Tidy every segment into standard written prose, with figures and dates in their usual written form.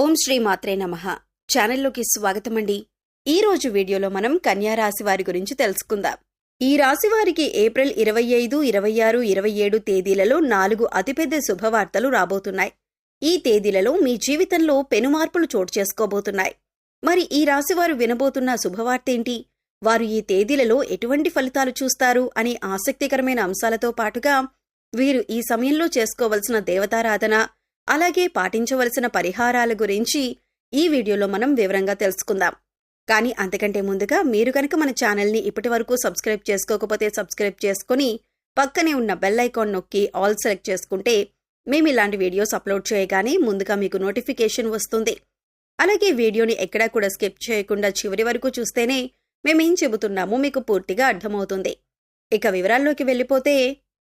ఓం శ్రీ మాత్రే నమః. ఛానల్లోకి స్వాగతమండి. ఈ రోజు వీడియోలో మనం కన్యా రాశి వారి గురించి తెలుసుకుందాం. ఈ రాశి వారికి ఏప్రిల్ 25, 26, 27 తేదీలలో 4 అతిపెద్ద శుభవార్తలు రాబోతున్నాయి. ఈ తేదీలలో మీ జీవితంలో పెనుమార్పులు చోటు చేసుకోబోతున్నాయి. మరి ఈ రాశి వారు వినబోతున్న శుభవార్తేంటి? వారు ఈ తేదీలలో ఎటువంటి ఫలితాలు చూస్తారు అనే ఆసక్తికరమైన అంశాలతో పాటుగా వీరు ఈ సమయంలో చేసుకోవలసిన దేవతారాధన, అలాగే పాటించవలసిన పరిహారాల గురించి ఈ వీడియోలో మనం వివరంగా తెలుసుకుందాం. కానీ అంతకంటే ముందుగా మీరు కనుక మన ఛానల్ని ఇప్పటి వరకు సబ్స్క్రైబ్ చేసుకోకపోతే సబ్స్క్రైబ్ చేసుకుని పక్కనే ఉన్న బెల్ ఐకాన్ నొక్కి ఆల్ సెలెక్ట్ చేసుకుంటే మేము ఇలాంటి వీడియోస్ అప్లోడ్ చేయగానే ముందుగా మీకు నోటిఫికేషన్ వస్తుంది. అలాగే వీడియోని ఎక్కడా కూడా స్కిప్ చేయకుండా చివరి వరకు చూస్తేనే మేమేం చెబుతున్నామో మీకు పూర్తిగా అర్థమవుతుంది. ఇక వివరాల్లోకి వెళ్ళిపోతే,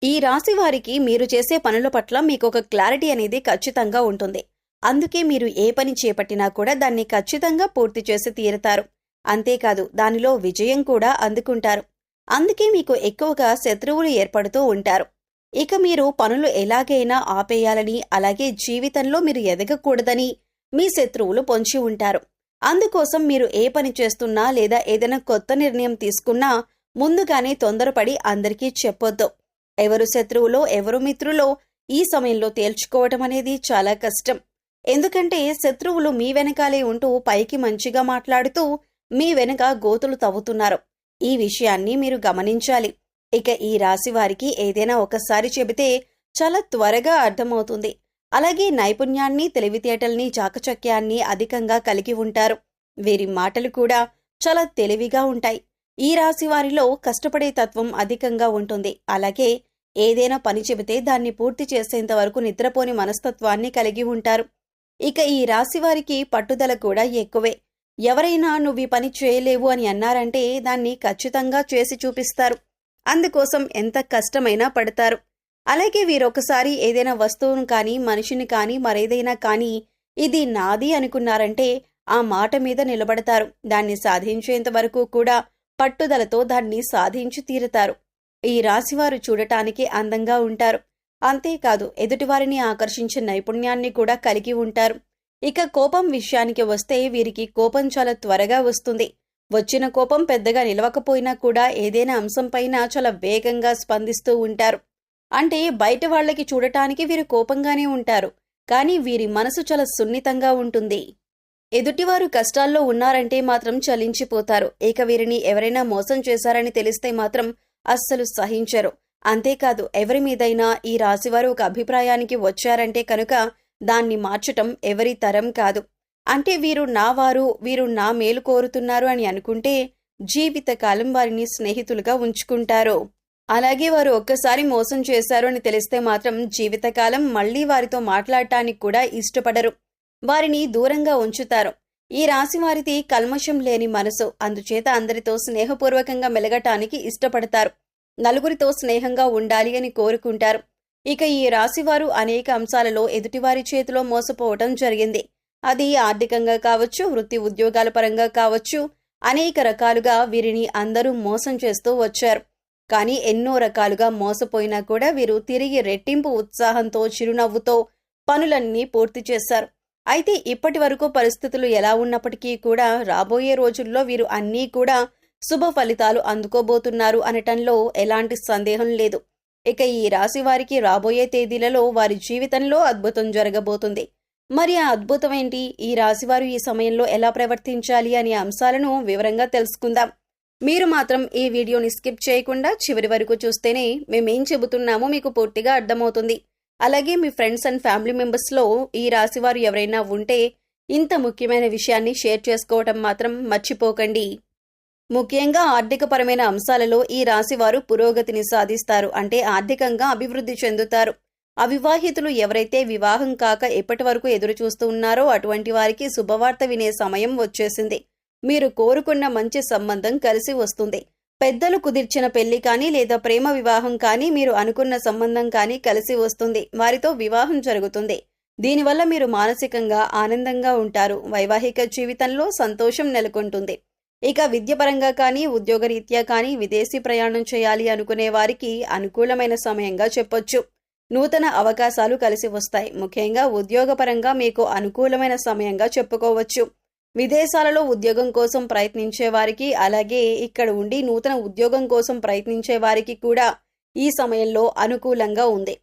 ఈ రాశి వారికి మీరు చేసే పనుల పట్ల మీకు ఒక క్లారిటీ అనేది ఖచ్చితంగా ఉంటుంది. అందుకే మీరు ఏ పని చేపట్టినా కూడా దాన్ని ఖచ్చితంగా పూర్తి చేసి తీరుతారు. అంతేకాదు దానిలో విజయం కూడా అందుకుంటారు. అందుకే మీకు ఎక్కువగా శత్రువులు ఏర్పడుతూ ఉంటారు. ఇక మీరు పనులు ఎలాగైనా ఆపేయాలని, అలాగే జీవితంలో మీరు ఎదగకూడదని మీ శత్రువులు పొంచి ఉంటారు. అందుకోసం మీరు ఏ పని చేస్తున్నా లేదా ఏదైనా కొత్త నిర్ణయం తీసుకున్నా ముందుగానే తొందరపడి అందరికీ చెప్పొద్దు. ఎవరు శత్రువులో ఎవరు మిత్రులో ఈ సమయంలో తేల్చుకోవటం అనేది చాలా కష్టం. ఎందుకంటే శత్రువులు మీ వెనకాలే ఉంటూ పైకి మంచిగా మాట్లాడుతూ మీ వెనక గోతులు తవ్వుతున్నారు. ఈ విషయాన్ని మీరు గమనించాలి. ఇక ఈ రాశి వారికి ఏదైనా ఒకసారి చెబితే చాలా త్వరగా అర్థమవుతుంది. అలాగే నైపుణ్యాన్ని, తెలివితేటల్ని, చాకచక్యాన్ని అధికంగా కలిగి ఉంటారు. వీరి మాటలు కూడా చాలా తెలివిగా ఉంటాయి. ఈ రాశి వారిలో కష్టపడే తత్వం అధికంగా ఉంటుంది. అలాగే ఏదైనా పని చెబితే దాన్ని పూర్తి చేసేంత వరకు నిద్రపోని మనస్తత్వాన్ని కలిగి ఉంటారు. ఇక ఈ రాశి వారికి పట్టుదల కూడా ఎక్కువే. ఎవరైనా నువ్వు ఈ పని చేయలేవు అని అన్నారంటే దాన్ని ఖచ్చితంగా చేసి చూపిస్తారు. అందుకోసం ఎంత కష్టమైనా పడతారు. అలాగే వీరొకసారి ఏదైనా వస్తువును కానీ, మనిషిని కానీ, మరేదైనా కానీ ఇది నాది అనుకున్నారంటే ఆ మాట మీద నిలబడతారు. దాన్ని సాధించేంత వరకు కూడా పట్టుదలతో దాన్ని సాధించి తీరుతారు. ఈ రాశివారు చూడటానికి అందంగా ఉంటారు. అంతేకాదు ఎదుటివారిని ఆకర్షించే నైపుణ్యాన్ని కూడా కలిగి ఉంటారు. ఇక కోపం విషయానికి వస్తే వీరికి కోపం చాలా త్వరగా వస్తుంది. వచ్చిన కోపం పెద్దగా నిలవకపోయినా కూడా ఏదైనా అంశంపైన చాలా వేగంగా స్పందిస్తూ ఉంటారు. అంటే బయట వాళ్ళకి చూడటానికి వీరు కోపంగానే ఉంటారు, కానీ వీరి మనసు చాలా సున్నితంగా ఉంటుంది. ఎదుటివారు కష్టాల్లో ఉన్నారంటే మాత్రం చలించిపోతారు. ఇక వీరిని ఎవరైనా మోసం చేశారని తెలిస్తే మాత్రం అస్సలు సహించరు. అంతేకాదు ఎవరి మీదైనా ఈ రాశివారు ఒక అభిప్రాయానికి వచ్చారంటే కనుక దాన్ని మార్చటం ఎవరి తరం కాదు. అంటే వీరు నా వారు, వీరు నా మేలు కోరుతున్నారు అని అనుకుంటే జీవితకాలం వారిని స్నేహితులుగా ఉంచుకుంటారు. అలాగే వారు ఒక్కసారి మోసం చేశారు అని తెలిస్తే మాత్రం జీవితకాలం మళ్లీ వారితో మాట్లాడటానికి కూడా ఇష్టపడరు. వారిని దూరంగా ఉంచుతారు. ఈ రాశి వారిది కల్మషం లేని మనసు. అందుచేత అందరితో స్నేహపూర్వకంగా మెలగటానికి ఇష్టపడతారు. నలుగురితో స్నేహంగా ఉండాలి అని కోరుకుంటారు. ఇక ఈ రాశివారు అనేక అంశాలలో ఎదుటివారి చేతిలో మోసపోవటం జరిగింది. అది ఆర్థికంగా కావచ్చు, వృత్తి ఉద్యోగాల పరంగా కావచ్చు, అనేక రకాలుగా వీరిని అందరూ మోసం చేస్తూ వచ్చారు. కానీ ఎన్నో రకాలుగా మోసపోయినా కూడా వీరు తిరిగి రెట్టింపు ఉత్సాహంతో, చిరునవ్వుతో పనులన్నీ పూర్తి చేశారు. అయితే ఇప్పటి వరకు పరిస్థితులు ఎలా ఉన్నప్పటికీ కూడా రాబోయే రోజుల్లో వీరు అన్నీ కూడా శుభ ఫలితాలు అందుకోబోతున్నారు అనటంలో ఎలాంటి సందేహం లేదు. ఇక ఈ రాశి వారికి రాబోయే తేదీలలో వారి జీవితంలో అద్భుతం జరగబోతుంది. మరి ఆ అద్భుతం ఏంటి? ఈ రాశివారు ఈ సమయంలో ఎలా ప్రవర్తించాలి అనే అంశాలను వివరంగా తెలుసుకుందాం. మీరు మాత్రం ఈ వీడియోని స్కిప్ చేయకుండా చివరి వరకు చూస్తేనే మేమేం చెబుతున్నామో మీకు పూర్తిగా అర్థమవుతుంది. అలాగే మీ ఫ్రెండ్స్ అండ్ ఫ్యామిలీ మెంబర్స్లో ఈ రాశివారు ఎవరైనా ఉంటే ఇంత ముఖ్యమైన విషయాన్ని షేర్ చేసుకోవటం మాత్రం మర్చిపోకండి. ముఖ్యంగా ఆర్థికపరమైన అంశాలలో ఈ రాశివారు పురోగతిని సాధిస్తారు. అంటే ఆర్థికంగా అభివృద్ధి చెందుతారు. అవివాహితులు ఎవరైతే వివాహం కాక ఎప్పటి వరకు ఎదురు చూస్తూ ఉన్నారో అటువంటి వారికి శుభవార్త వినే సమయం వచ్చేసింది. మీరు కోరుకున్న మంచి సంబంధం కలిసి వస్తుంది. పెద్దలు కుదిర్చిన పెళ్లి కానీ లేదా ప్రేమ వివాహం కానీ, మీరు అనుకున్న సంబంధం కానీ కలిసి వస్తుంది. వారితో వివాహం జరుగుతుంది. దీనివల్ల మీరు మానసికంగా ఆనందంగా ఉంటారు. వైవాహిక జీవితంలో సంతోషం నెలకొంటుంది. ఇక విద్యపరంగా కానీ, ఉద్యోగరీత్యా కానీ విదేశీ ప్రయాణం చేయాలి అనుకునే వారికి అనుకూలమైన సమయంగా చెప్పొచ్చు. నూతన అవకాశాలు కలిసి వస్తాయి. ముఖ్యంగా ఉద్యోగపరంగా మీకు అనుకూలమైన సమయంగా చెప్పుకోవచ్చు. విదేశాలలో ఉద్యోగం కోసం ప్రయత్నించే వారికి, అలాగే ఇక్కడ ఉండి నూతన ఉద్యోగం కోసం ప్రయత్నించే వారికి కూడా ఈ సమయంలో అనుకూలంగా ఉంది.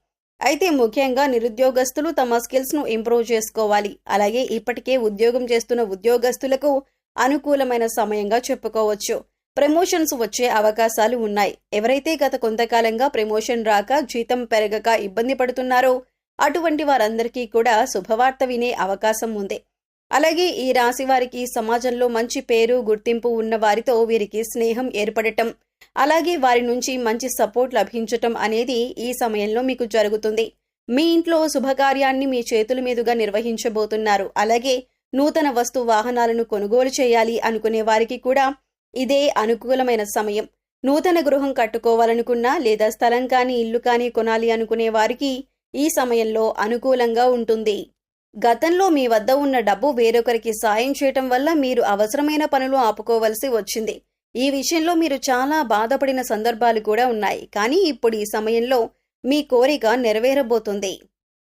అయితే ముఖ్యంగా నిరుద్యోగస్తులు తమ స్కిల్స్ను ఇంప్రూవ్ చేసుకోవాలి. అలాగే ఇప్పటికే ఉద్యోగం చేస్తున్న ఉద్యోగస్తులకు అనుకూలమైన సమయంగా చెప్పుకోవచ్చు. ప్రమోషన్స్ వచ్చే అవకాశాలు ఉన్నాయి. ఎవరైతే గత కొంతకాలంగా ప్రమోషన్ రాక, జీతం పెరగక ఇబ్బంది పడుతున్నారో అటువంటి వారందరికీ కూడా శుభవార్త వినే అవకాశం ఉంది. అలాగే ఈ రాశి వారికి సమాజంలో మంచి పేరు, గుర్తింపు ఉన్న వారితో వీరికి స్నేహం ఏర్పడటం, అలాగే వారి నుంచి మంచి సపోర్ట్ లభించటం అనేది ఈ సమయంలో మీకు జరుగుతుంది. మీ ఇంట్లో శుభకార్యాన్ని మీ చేతుల మీదుగా నిర్వహించబోతున్నారు. అలాగే నూతన వస్తు వాహనాలను కొనుగోలు చేయాలి అనుకునే వారికి కూడా ఇదే అనుకూలమైన సమయం. నూతన గృహం కట్టుకోవాలనుకున్నా లేదా స్థలం కానీ ఇల్లు కానీ కొనాలి అనుకునే వారికి ఈ సమయంలో అనుకూలంగా ఉంటుంది. గతంలో మీ వద్ద ఉన్న డబ్బు వేరొకరికి సాయం చేయటం వల్ల మీరు అవసరమైన పనులు ఆపుకోవలసి వచ్చింది. ఈ విషయంలో మీరు చాలా బాధపడిన సందర్భాలు కూడా ఉన్నాయి. కానీ ఇప్పుడు ఈ సమయంలో మీ కోరిక నెరవేరబోతుంది.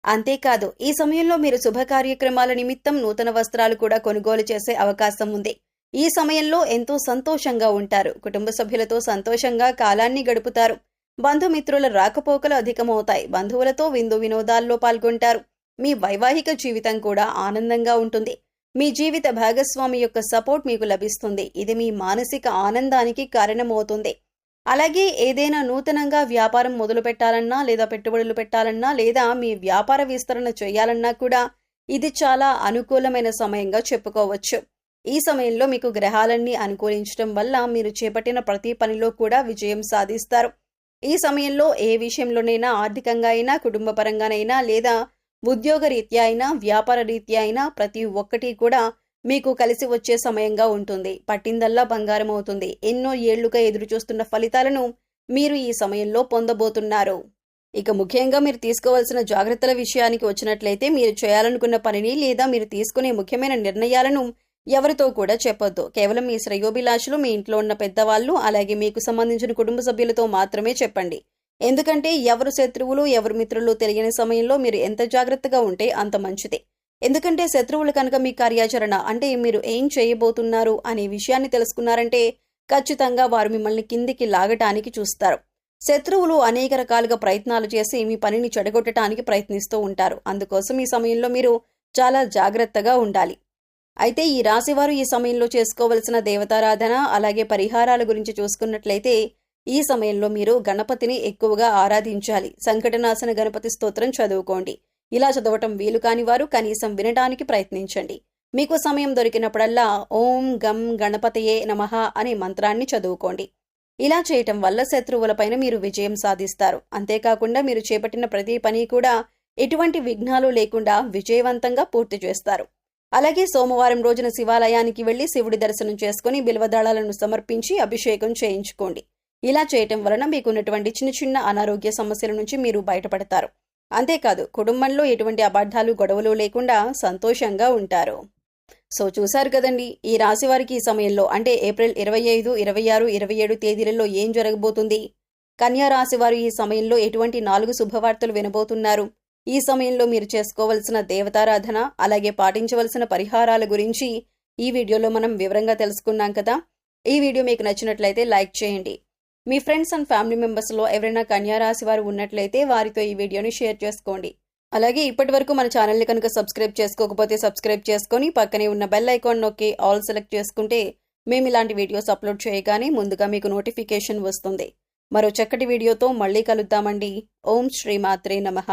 అంతేకాదు, ఈ సమయంలో మీరు శుభ కార్యక్రమాల నిమిత్తం నూతన వస్త్రాలు కూడా కొనుగోలు చేసే అవకాశం ఉంది. ఈ సమయంలో ఎంతో సంతోషంగా ఉంటారు. కుటుంబ సభ్యులతో సంతోషంగా కాలాన్ని గడుపుతారు. బంధుమిత్రుల రాకపోకలు అధికమవుతాయి. బంధువులతో విందు వినోదాల్లో పాల్గొంటారు. మీ వైవాహిక జీవితం కూడా ఆనందంగా ఉంటుంది. మీ జీవిత భాగస్వామి యొక్క సపోర్ట్ మీకు లభిస్తుంది. ఇది మీ మానసిక ఆనందానికి కారణమవుతుంది. అలాగే ఏదైనా నూతనంగా వ్యాపారం మొదలు పెట్టాలన్నా లేదా పెట్టుబడులు పెట్టాలన్నా లేదా మీ వ్యాపార విస్తరణ చేయాలన్నా కూడా ఇది చాలా అనుకూలమైన సమయంగా చెప్పుకోవచ్చు. ఈ సమయంలో మీకు గ్రహాలన్నీ అనుకూలించడం వల్ల మీరు చేపట్టిన ప్రతి పనిలో కూడా విజయం సాధిస్తారు. ఈ సమయంలో ఏ విషయంలోనైనా, ఆర్థికంగా అయినా, కుటుంబ పరంగానైనా లేదా ఉద్యోగ రీత్యా అయినా, వ్యాపార రీత్యా అయినా ప్రతి ఒక్కటి కూడా మీకు కలిసి వచ్చే సమయంగా ఉంటుంది. పట్టిందల్లా బంగారం అవుతుంది. ఎన్నో ఏళ్లుగా ఎదురు చూస్తున్న ఫలితాలను మీరు ఈ సమయంలో పొందబోతున్నారు. ఇక ముఖ్యంగా మీరు తీసుకోవాల్సిన జాగ్రత్తల విషయానికి వచ్చినట్లయితే, మీరు చేయాలనుకున్న పనిని లేదా మీరు తీసుకునే ముఖ్యమైన నిర్ణయాలను ఎవరితో కూడా చెప్పొద్దు. కేవలం మీ శ్రేయోభిలాషులు, మీ ఇంట్లో ఉన్న పెద్దవాళ్ళు, అలాగే మీకు సంబంధించిన కుటుంబ సభ్యులతో మాత్రమే చెప్పండి. ఎందుకంటే ఎవరు శత్రువులు, ఎవరు మిత్రులు తెలియని సమయంలో మీరు ఎంత జాగ్రత్తగా ఉంటే అంత మంచిది. ఎందుకంటే శత్రువులు కనుక మీ కార్యాచరణ అంటే మీరు ఏం చేయబోతున్నారు అనే విషయాన్ని తెలుసుకున్నారంటే ఖచ్చితంగా వారు మిమ్మల్ని కిందికి లాగటానికి చూస్తారు. శత్రువులు అనేక రకాలుగా ప్రయత్నాలు చేసి మీ పనిని చెడగొట్టడానికి ప్రయత్నిస్తూ ఉంటారు. అందుకోసం ఈ సమయంలో మీరు చాలా జాగ్రత్తగా ఉండాలి. అయితే ఈ రాశివారు ఈ సమయంలో చేసుకోవలసిన దేవతారాధన అలాగే పరిహారాల గురించి చూసుకున్నట్లయితే, ఈ సమయంలో మీరు గణపతిని ఎక్కువగా ఆరాధించాలి. సంకటనాశన గణపతి స్తోత్రం చదువుకోండి. ఇలా చదవటం వీలు కాని వారు కనీసం వినడానికి ప్రయత్నించండి. మీకు సమయం దొరికినప్పుడల్లా ఓం గం గణపతయే నమః అనే మంత్రాన్ని చదువుకోండి. ఇలా చేయటం వల్ల శత్రువులపైన మీరు విజయం సాధిస్తారు. అంతేకాకుండా మీరు చేపట్టిన ప్రతి పని కూడా ఎటువంటి విఘ్నాలు లేకుండా విజయవంతంగా పూర్తి చేస్తారు. అలాగే సోమవారం రోజున శివాలయానికి వెళ్లి శివుడి దర్శనం చేసుకుని బిల్వదళాలను సమర్పించి అభిషేకం చేయించుకోండి. ఇలా చేయటం వలన మీకున్నటువంటి చిన్న చిన్న అనారోగ్య సమస్యల నుంచి మీరు బయటపడతారు. అంతేకాదు, కుటుంబంలో ఎటువంటి అబద్ధాలు, గొడవలు లేకుండా సంతోషంగా ఉంటారు. సో చూశారు కదండి, ఈ రాశి వారికి ఈ సమయంలో అంటే ఏప్రిల్ 25, 26, 27 తేదీలలో ఏం జరగబోతుంది. కన్యా రాశి వారు ఈ సమయంలో ఎటువంటి 4 శుభవార్తలు వినబోతున్నారు. ఈ సమయంలో మీరు చేసుకోవలసిన దేవతారాధన అలాగే పాటించవలసిన పరిహారాల గురించి ఈ వీడియోలో మనం వివరంగా తెలుసుకున్నాం కదా. ఈ వీడియో మీకు నచ్చినట్లయితే లైక్ చేయండి. మీ ఫ్రెండ్స్ అండ్ ఫ్యామిలీ మెంబర్స్లో ఎవరైనా కన్యా రాశి వారు ఉన్నట్లయితే వారితో ఈ వీడియోని షేర్ చేసుకోండి. అలాగే ఇప్పటి వరకు మన ఛానల్ని కనుక సబ్స్క్రైబ్ చేసుకోకపోతే సబ్స్క్రైబ్ చేసుకొని పక్కనే ఉన్న బెల్ ఐకాన్ నొక్కి ఆల్ సెలెక్ట్ చేసుకుంటే మేము ఇలాంటి వీడియోస్ అప్లోడ్ చేయగానే ముందుగా మీకు నోటిఫికేషన్ వస్తుంది. మరో చక్కటి వీడియోతో మళ్ళీ కలుద్దామండి. ఓం శ్రీమాత్రే నమః.